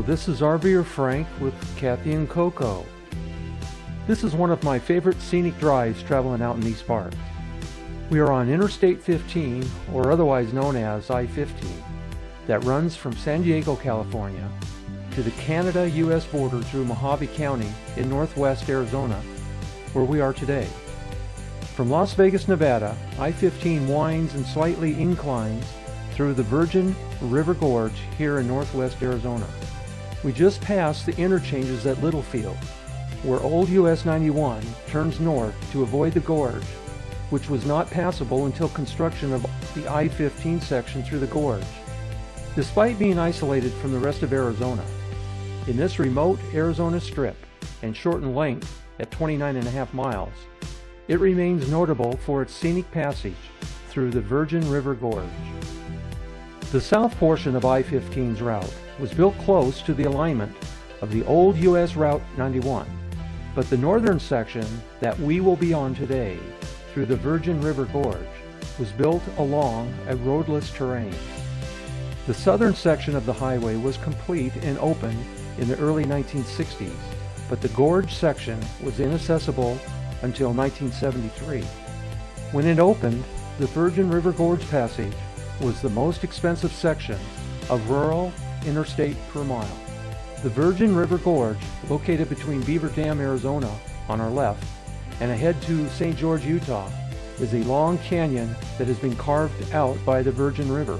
this is RVer Frank with Kathee and Coco. This is one of my favorite scenic drives traveling out in these parts. We are on Interstate 15, or otherwise known as I-15, that runs from San Diego, California, to the Canada-US border through Mohave County in northwest Arizona, where we are today. From Las Vegas, Nevada, I-15 winds and slightly inclines through the virgin River Gorge here in northwest Arizona. We just passed the interchanges at Littlefield, where old US 91 turns north to avoid the gorge, which was not passable until construction of the I-15 section through the gorge. Despite being isolated from the rest of Arizona, in this remote Arizona strip and short in length at 29.5 miles, it remains notable for its scenic passage through the virgin River Gorge. The south portion of I-15's route was built close to the alignment of the old US Route 91, but the northern section that we will be on today through the virgin River Gorge was built along a roadless terrain. The southern section of the highway was complete and open in the early 1960s, but the gorge section was inaccessible until 1973. When it opened, the virgin River Gorge passage was the most expensive section of rural interstate per mile. The Virgin River Gorge, located between Beaver Dam, Arizona on our left, and ahead to St. George, Utah, is a long canyon that has been carved out by the Virgin River.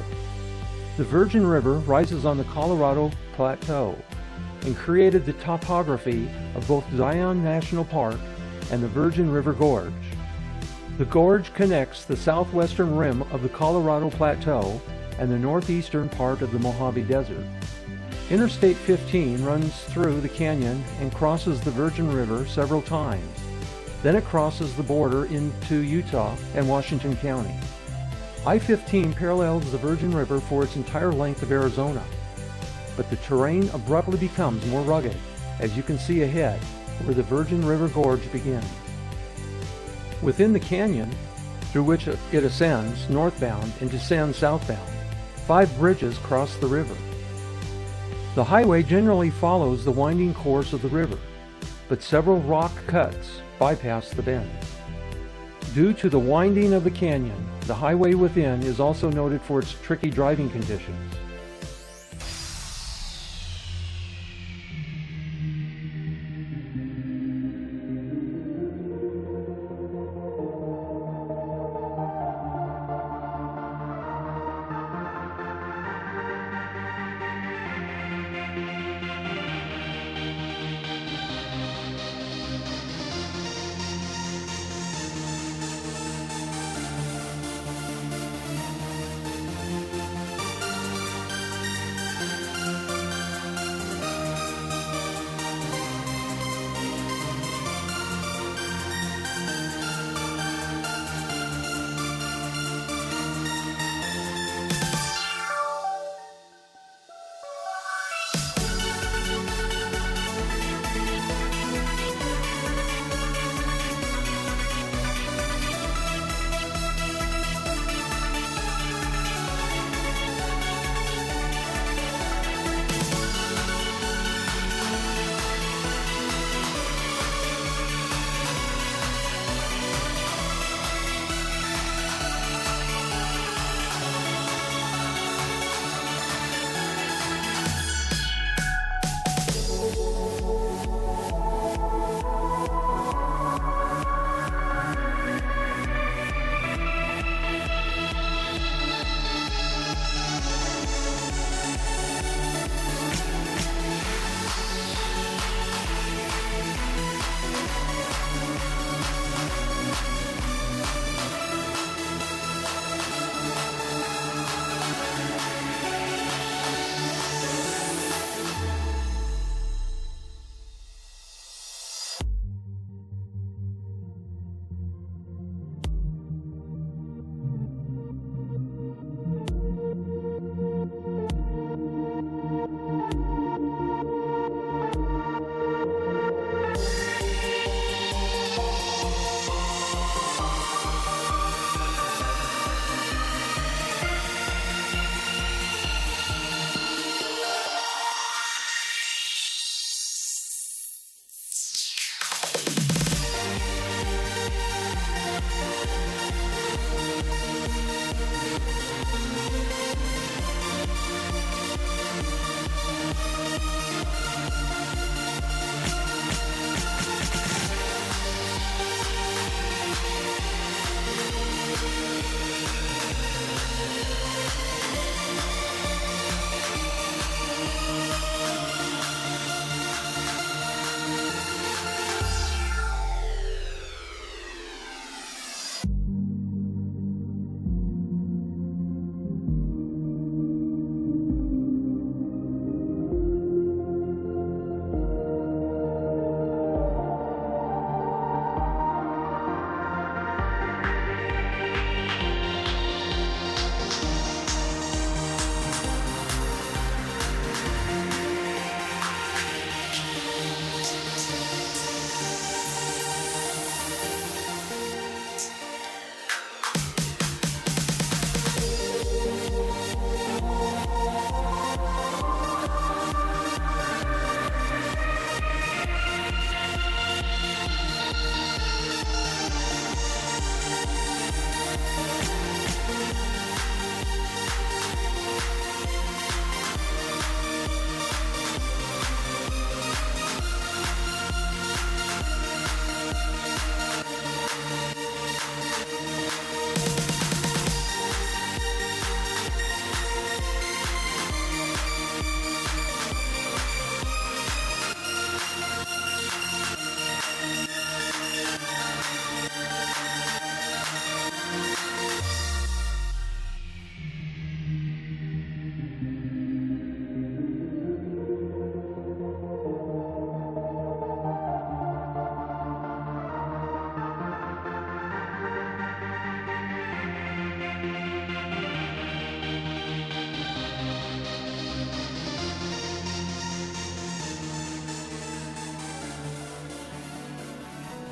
The Virgin River rises on the Colorado Plateau and created the topography of both Zion National Park and the Virgin River Gorge. The gorge connects the southwestern rim of the Colorado Plateau and the northeastern part of the Mojave Desert. Interstate 15 runs through the canyon and crosses the Virgin River several times. Then it crosses the border into Utah and Washington County. I-15 parallels the Virgin River for its entire length of Arizona, but the terrain abruptly becomes more rugged, as you can see ahead, where the Virgin River Gorge begins. Within the canyon, through which it ascends northbound and descends southbound, 5 bridges cross the river. The highway generally follows the winding course of the river, but several rock cuts bypass the bend. Due to the winding of the canyon, the highway within is also noted for its tricky driving conditions.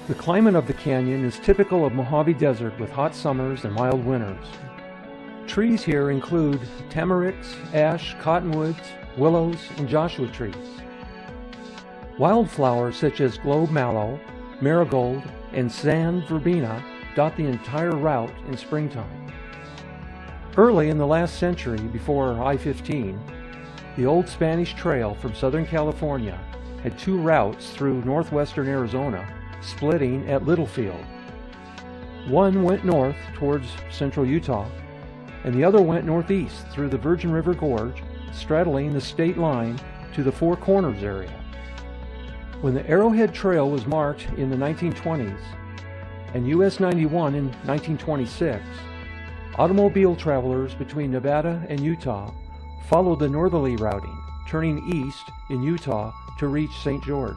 The climate of the canyon is typical of Mohave Desert with hot summers and mild winters. Trees here include tamaricks, ash, cottonwoods, willows, and Joshua trees. Wildflowers such as globe mallow, marigold, and sand verbena dot the entire route in springtime. Early in the last century, before I-15, the old Spanish Trail from Southern California had two routes through northwestern Arizona, splitting at Littlefield. One went north towards central Utah, and the other went northeast through the Virgin River Gorge, straddling the state line to the Four Corners area. When the Arrowhead Trail was marked in the 1920s and US 91 in 1926, automobile travelers between Nevada and Utah followed the northerly routing, turning east in Utah to reach St. George.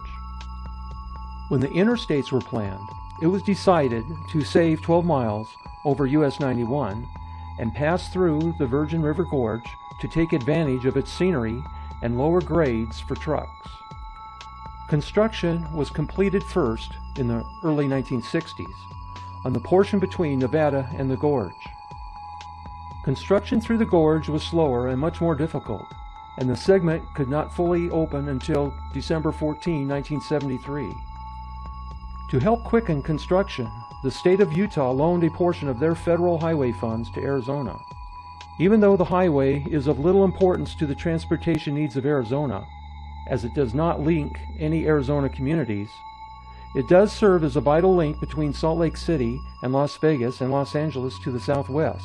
When the interstates were planned, it was decided to save 12 miles over US 91 and pass through the Virgin River Gorge to take advantage of its scenery and lower grades for trucks. Construction was completed first in the early 1960s on the portion between Nevada and the gorge. Construction through the gorge was slower and much more difficult, and the segment could not fully open until December 14, 1973. To help quicken construction, the state of Utah loaned a portion of their federal highway funds to Arizona. Even though the highway is of little importance to the transportation needs of Arizona, as it does not link any Arizona communities, it does serve as a vital link between Salt Lake City and Las Vegas and Los Angeles to the southwest.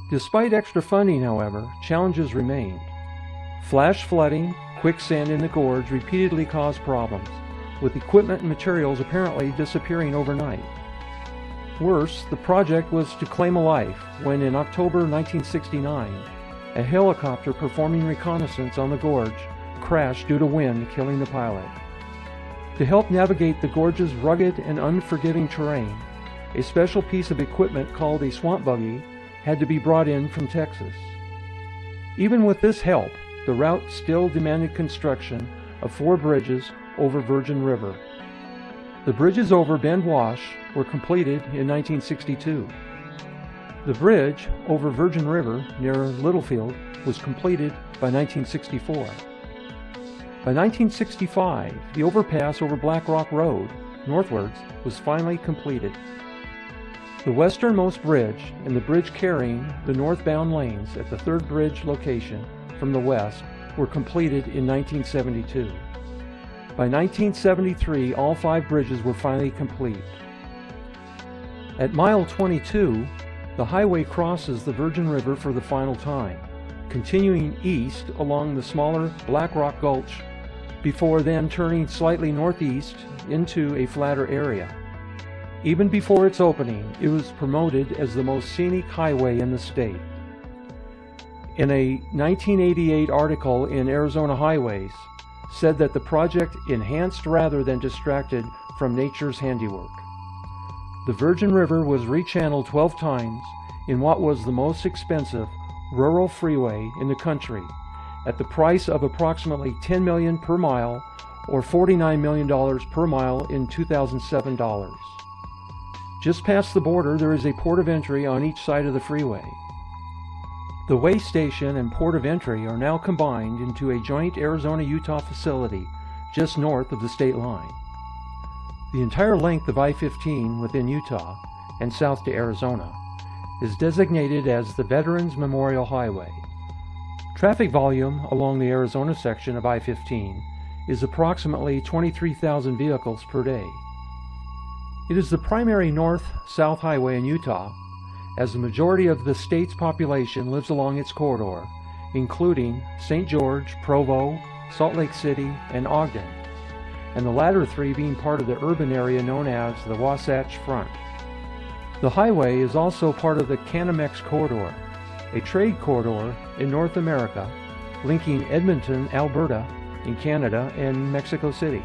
Despite extra funding, however, challenges remained. Flash flooding, quicksand in the gorge repeatedly caused problems, with equipment and materials apparently disappearing overnight. Worse, the project was to claim a life when in October 1969, a helicopter performing reconnaissance on the gorge crashed due to wind, killing the pilot. To help navigate the gorge's rugged and unforgiving terrain, a special piece of equipment called a swamp buggy had to be brought in from Texas. Even with this help, the route still demanded construction of 4 bridges over Virgin River. The bridges over Bend Wash were completed in 1962. The bridge over Virgin River near Littlefield was completed by 1964. By 1965, the overpass over Black Rock Road, northwards, was finally completed. The westernmost bridge and the bridge carrying the northbound lanes at the third bridge location from the west were completed in 1972. By 1973, all 5 bridges were finally complete. At mile 22, the highway crosses the Virgin River for the final time, continuing east along the smaller Black Rock Gulch before then turning slightly northeast into a flatter area. Even before its opening, it was promoted as the most scenic highway in the state. In a 1988 article in Arizona Highways, said that the project enhanced rather than distracted from nature's handiwork. The Virgin River was rechanneled 12 times in what was the most expensive rural freeway in the country at the price of approximately $10 million per mile or $49 million per mile in 2007 dollars. Just past the border, there is a port of entry on each side of the freeway. The way station and port of entry are now combined into a joint Arizona-Utah facility just north of the state line. The entire length of I-15 within Utah and south to Arizona is designated as the Veterans Memorial Highway. Traffic volume along the Arizona section of I-15 is approximately 23,000 vehicles per day. It is the primary north-south highway in Utah, as the majority of the state's population lives along its corridor, including St. George, Provo, Salt Lake City, and Ogden, and the latter 3 being part of the urban area known as the Wasatch Front. The highway is also part of the CANAMEX Corridor, a trade corridor in North America linking Edmonton, Alberta, in Canada, and Mexico City.